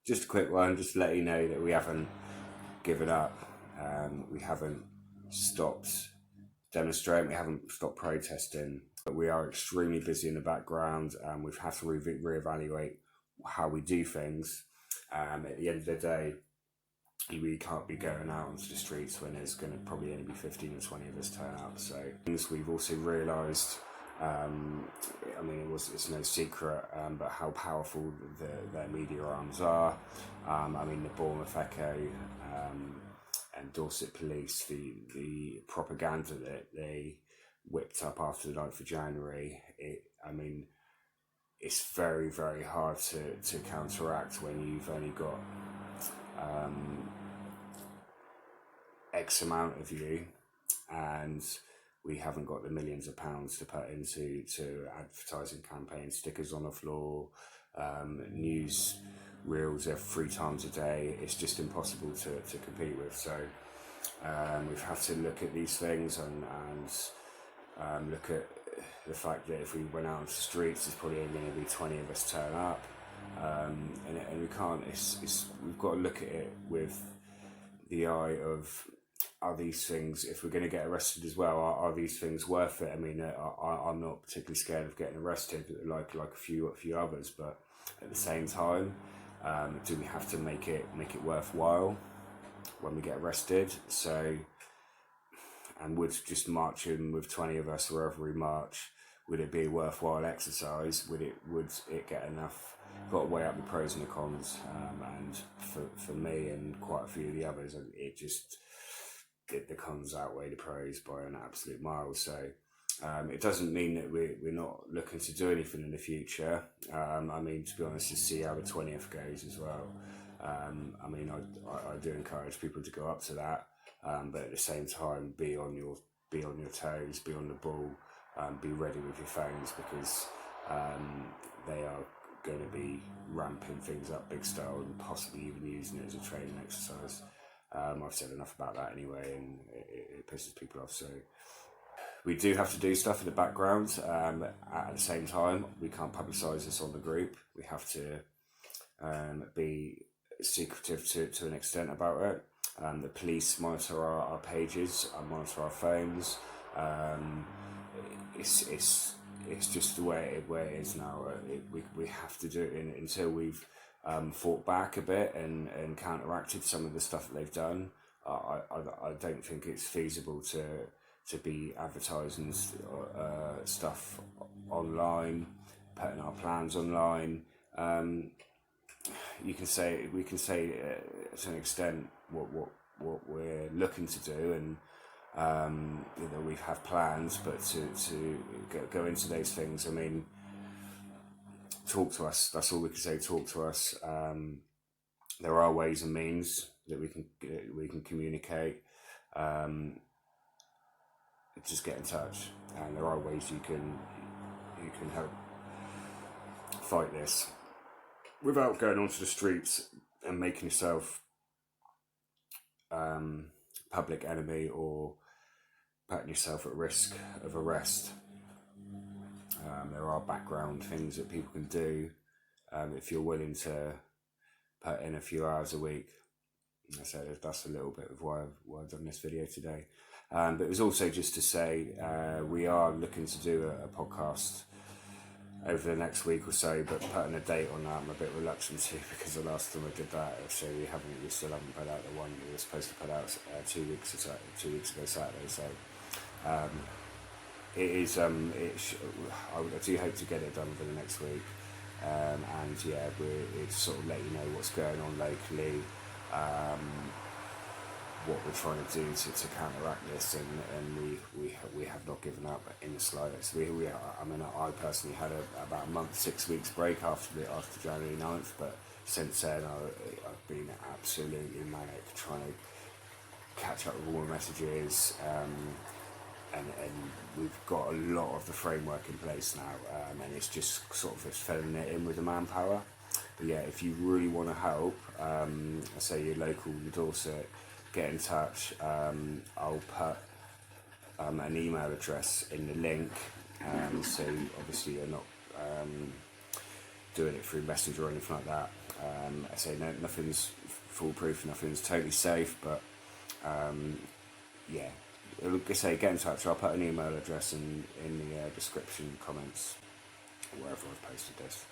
Just a quick one, just to let you know that we haven't given up. We haven't stopped demonstrating. We haven't stopped protesting. But we are extremely busy in the background, and we've had to reevaluate how we do things. At the end of the day, we can't be going out onto the streets when there's going to probably only be 15 or 20 of us turn up. So things we've also realised, I mean, it's no secret, but how powerful their media arms are. I mean, the Bournemouth Echo and Dorset Police, the propaganda that they whipped up after the 9th of January, it's very, very hard to counteract when you've only got X amount of you, and we haven't got the millions of pounds to put into advertising campaigns, stickers on the floor, news reels 3 times a day. It's just impossible to compete with. So we've had to look at these things and look at the fact that if we went out on the streets, there's probably only going to be 20 of us turn up, and we can't. We've got to look at it with the eye of, are these things, if we're going to get arrested as well, are these things worth it? I mean, I'm not particularly scared of getting arrested like a few others, but at the same time, do we have to make it worthwhile when we get arrested? So, and would just marching with 20 of us wherever we march, would it be a worthwhile exercise? Would it get enough? Got to weigh up the pros and the cons, and for me and quite a few of the others, the cons outweigh the pros by an absolute mile. So it doesn't mean that we're not looking to do anything in the future. I mean, to be honest, to see how the 20th goes as well. I mean, I do encourage people to go up to that, but at the same time, be on your toes, be on the ball, be ready with your phones, because they are going to be ramping things up big style and possibly even using it as a training exercise. I've said enough about that anyway, and it pisses people off. So we do have to do stuff in the background. At the same time, we can't publicise this on the group. We have to be secretive to an extent about it. The police monitor our pages, monitor our phones. It's just the way it is now. We have to do it until we've fought back a bit and counteracted some of the stuff that they've done. I don't think it's feasible to be advertising stuff online, putting our plans online. We can say to an extent what we're looking to do, and we have plans, but to go into those things, I mean, talk to us. That's all we can say. Talk to us. There are ways and means that we can communicate. Just get in touch, and there are ways you can help fight this without going onto the streets and making yourself public enemy or putting yourself at risk of arrest. There are background things that people can do if you're willing to put in a few hours a week. So that's a little bit of why I've done this video today. But it was also just to say we are looking to do a podcast over the next week or so, but putting a date on that I'm a bit reluctant to, because the last time I did that, so we still haven't put out the one we were supposed to put out 2 weeks ago Saturday. So it is I do hope to get it done for the next week, and yeah, it's sort of let you know what's going on locally, what we're trying to do to counteract this, and we have not given up in the slightest. I personally had about a month, 6 weeks break after January 9th, but since then I've been absolutely manic trying to catch up with all the messages, and we've got a lot of the framework in place now, and it's just sort of filling it in with the manpower. But yeah, if you really want to help, say you're local in Dorset, get in touch. I'll put an email address in the link, so obviously you're not doing it through Messenger or anything like that. I say nothing's foolproof, nothing's totally safe, but yeah, like I say, get in touch. I'll put an email address in the description, comments, wherever I've posted this.